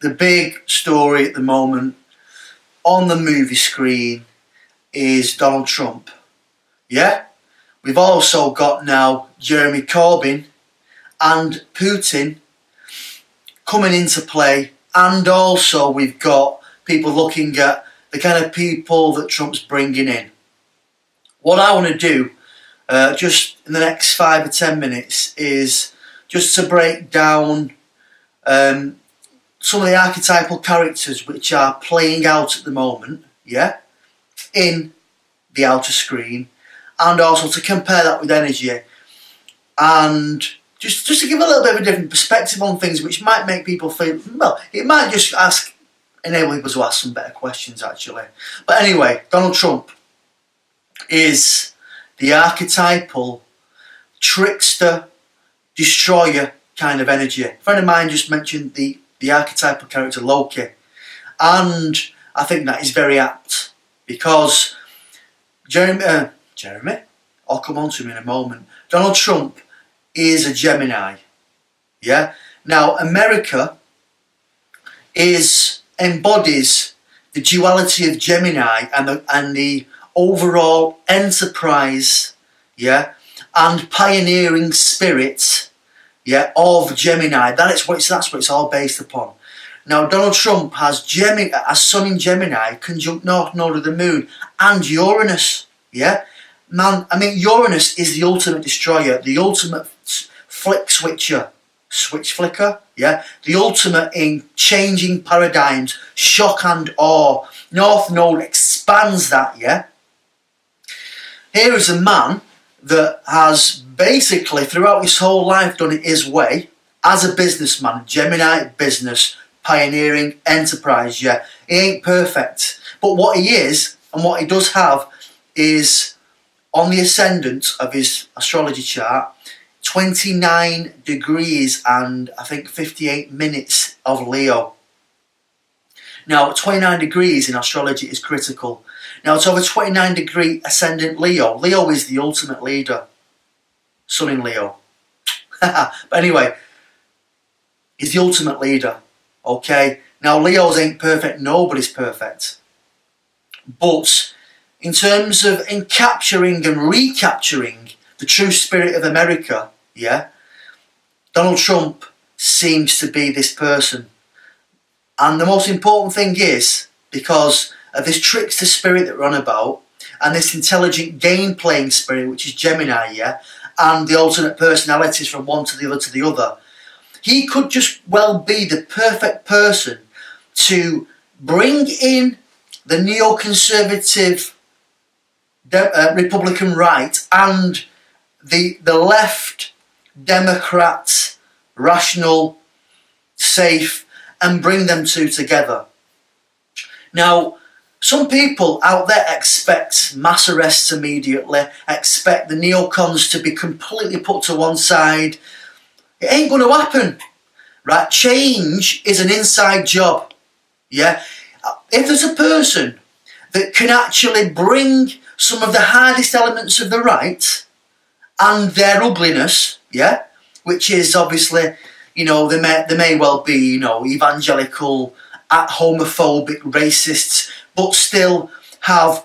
the big story at the moment on the movie screen is Donald Trump. Yeah? We've also got now Jeremy Corbyn and Putin coming into play, and also we've got people looking at the kind of people that Trump's bringing in. What I want to do just in the next 5 or 10 minutes is just to break down some of the archetypal characters which are playing out at the moment, yeah, in the outer screen, and also to compare that with energy, and just to give a little bit of a different perspective on things, which might make people feel, well, it might just enable people to ask some better questions actually. But anyway, Donald Trump is the archetypal trickster, destroyer kind of energy. A friend of mine just mentioned the archetypal character Loki, and I think that is very apt, because Jeremy, I'll come on to him in a moment. Donald Trump is a Gemini, yeah? Now, America embodies the duality of Gemini and the overall enterprise, yeah, and pioneering spirit, yeah, of Gemini. That's what it's all based upon. Now, Donald Trump has Sun in Gemini, conjunct North Node of the Moon, and Uranus, yeah? Man, I mean, Uranus is the ultimate destroyer, the ultimate switch flicker, yeah? The ultimate in changing paradigms, shock and awe. North Node expands that, yeah? Here is a man that has basically throughout his whole life done it his way as a businessman, Gemini business, pioneering enterprise, yeah. He ain't perfect, but what he is and what he does have is on the ascendant of his astrology chart 29 degrees and I think 58 minutes of Leo. Now 29 degrees in astrology is critical. Now it's over 29 degree ascendant Leo. Leo is the ultimate leader. Sun in Leo. But anyway, he's the ultimate leader. Okay, now Leos ain't perfect, nobody's perfect. But in terms of capturing and recapturing the true spirit of America, yeah, Donald Trump seems to be this person. And the most important thing is, because of this trickster spirit that we're on about, and this intelligent game-playing spirit, which is Gemini, yeah, and the alternate personalities from one to the other, he could just well be the perfect person to bring in the neoconservative Republican right and the left Democrat rational safe, and bring them two together. Now, some people out there expect mass arrests immediately, expect the neocons to be completely put to one side. It ain't going to happen, right? Change is an inside job, yeah? If there's a person that can actually bring some of the hardest elements of the right and their ugliness, yeah, which is obviously, you know, they may well be, you know, evangelical, homophobic, racists, but still have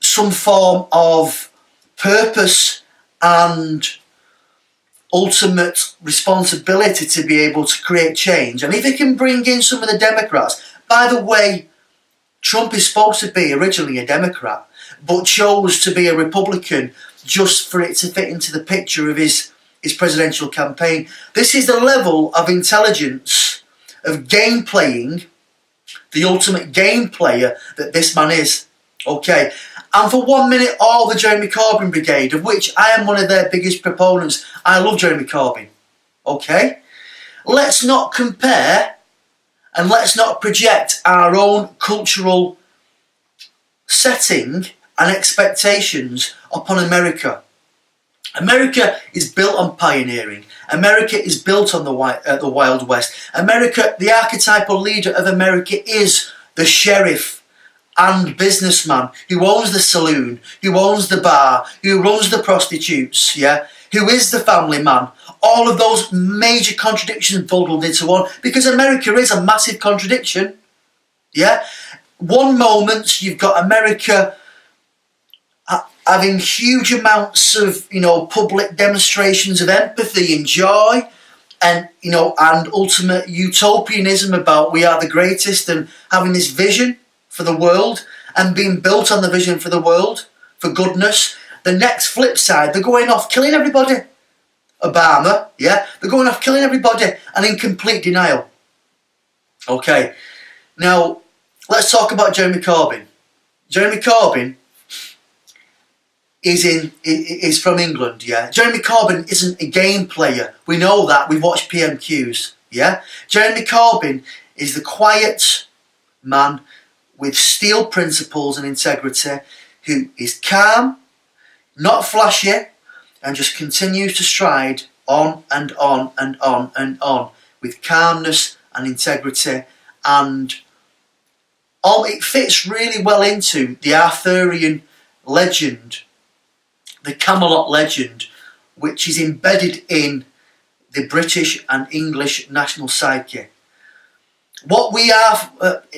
some form of purpose and ultimate responsibility to be able to create change. And if he can bring in some of the Democrats, by the way, Trump is supposed to be originally a Democrat, but chose to be a Republican just for it to fit into the picture of his presidential campaign. This is the level of intelligence, of game playing, the ultimate game player that this man is. Okay, and for 1 minute, all the Jeremy Corbyn brigade, of which I am one of their biggest proponents. I love Jeremy Corbyn. Okay, let's not compare and let's not project our own cultural setting and expectations upon America. America is built on pioneering. America is built on the Wild West. America, the archetypal leader of America is the sheriff and businessman who owns the saloon, who owns the bar, who runs the prostitutes, yeah, who is the family man. all of those major contradictions bundled into one, because America is a massive contradiction. Yeah, one moment you've got America having huge amounts of, public demonstrations of empathy and joy, and and ultimate utopianism about we are the greatest, and having this vision for the world and being built on the vision for the world, for goodness. The next flip side, they're going off killing everybody. Obama, yeah, they're going off killing everybody and in complete denial. Okay, now let's talk about Jeremy Corbyn. Jeremy Corbyn is from England, yeah. Jeremy Corbyn isn't a game player. We know that. We've watched PMQs, yeah. Jeremy Corbyn is the quiet man with steel principles and integrity, who is calm, not flashy, and just continues to stride on and on and on and on with calmness and integrity, and it fits really well into the Arthurian legend, the Camelot legend, which is embedded in the British and English national psyche. What we have,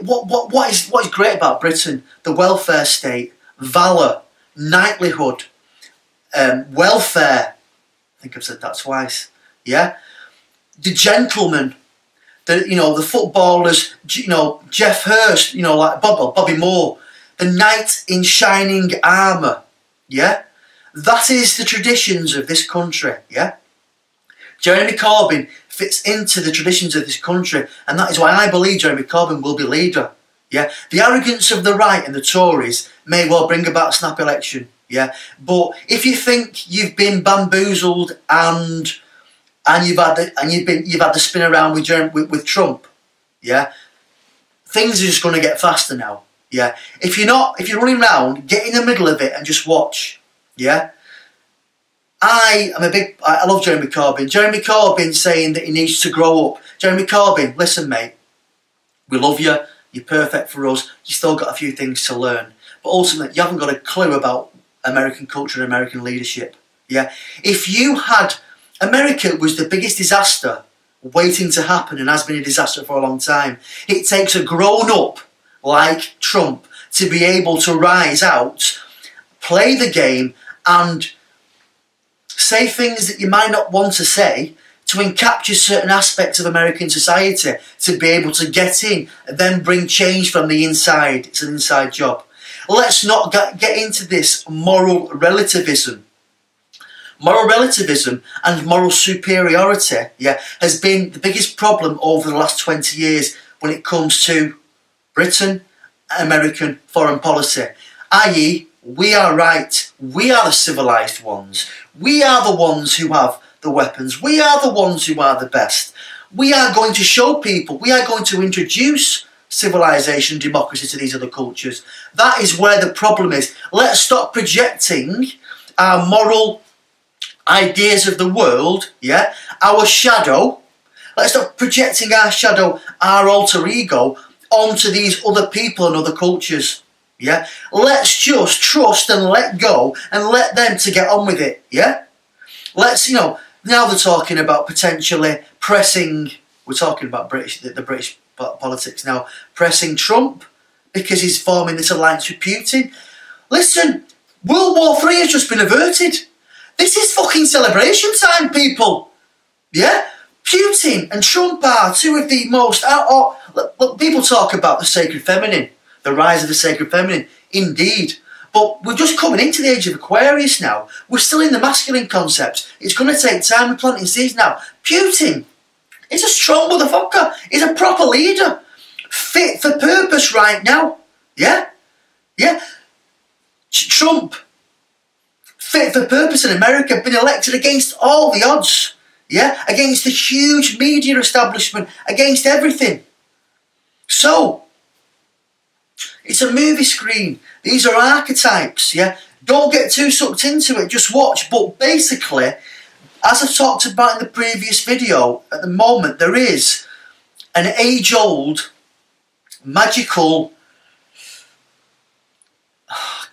what is great about Britain: the welfare state, valour, knightlyhood, welfare. I think I've said that twice. Yeah, the gentlemen, the footballers. Jeff Hurst. Like Bobby Moore, the knight in shining armour. Yeah, that is the traditions of this country. Yeah, Jeremy Corbyn fits into the traditions of this country, and that is why I believe Jeremy Corbyn will be leader. Yeah, the arrogance of the right and the Tories may well bring about a snap election. Yeah, but if you think you've been bamboozled and you've had the spin around with Trump, yeah, things are just going to get faster now. Yeah, if you're running around, get in the middle of it and just watch. Yeah. I love Jeremy Corbyn. Jeremy Corbyn saying that he needs to grow up. Jeremy Corbyn, listen mate, we love you, you're perfect for us, you still got a few things to learn. But ultimately, you haven't got a clue about American culture and American leadership. Yeah, America was the biggest disaster waiting to happen and has been a disaster for a long time. It takes a grown-up like Trump to be able to rise out, play the game, and say things that you might not want to say to encapture certain aspects of American society, to be able to get in and then bring change from the inside. It's an inside job. Let's not get into this moral relativism. Moral relativism and moral superiority, yeah, has been the biggest problem over the last 20 years when it comes to Britain, American foreign policy. I.e., we are right. We are the civilised ones. We are the ones who have the weapons. We are the ones who are the best. We are going to show people. We are going to introduce civilisation and democracy to these other cultures. That is where the problem is. Let's stop projecting our moral ideas of the world, yeah, our shadow. Let's stop projecting our shadow, our alter ego, onto these other people and other cultures. Yeah, let's just trust and let go and let them to get on with it. Yeah, let's, now they're talking about potentially pressing. We're talking about the British politics now, pressing Trump because he's forming this alliance with Putin. Listen, World War III has just been averted. This is fucking celebration time, people. Yeah, Putin and Trump are two of the most. Look, people talk about the sacred feminine. The rise of the sacred feminine, indeed. But we're just coming into the age of Aquarius now. We're still in the masculine concept. It's going to take time. We're planting seeds now. Putin is a strong motherfucker. He's a proper leader. Fit for purpose right now. Yeah? Yeah? Trump, fit for purpose in America, been elected against all the odds. Yeah? Against the huge media establishment. Against everything. So, it's a movie screen. These are archetypes, yeah? Don't get too sucked into it, just watch. But basically, as I've talked about in the previous video, at the moment there is an age-old, magical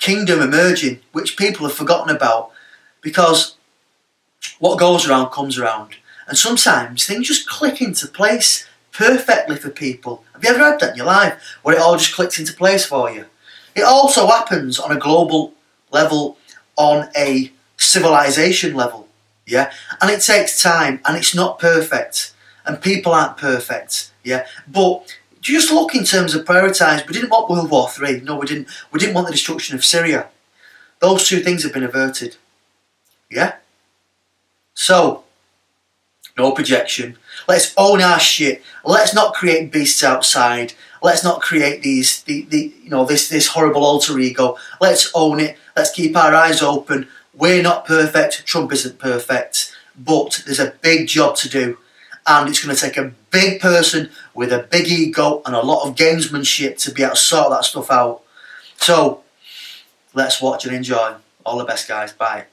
kingdom emerging, which people have forgotten about. Because what goes around comes around. And sometimes things just click into place perfectly for people. Have you ever had that in your life, where it all just clicks into place for you? It also happens on a global level, on a civilization level, yeah? And it takes time, and it's not perfect, and people aren't perfect, yeah? But just look in terms of prioritise. We didn't want World War III. No, we didn't. We didn't want the destruction of Syria. Those two things have been averted, yeah? So, no projection. Let's own our shit. Let's not create beasts outside. Let's not create these, this horrible alter ego. Let's own it. Let's keep our eyes open. We're not perfect. Trump isn't perfect. But there's a big job to do. And it's going to take a big person with a big ego and a lot of gamesmanship to be able to sort that stuff out. So, let's watch and enjoy. All the best, guys. Bye.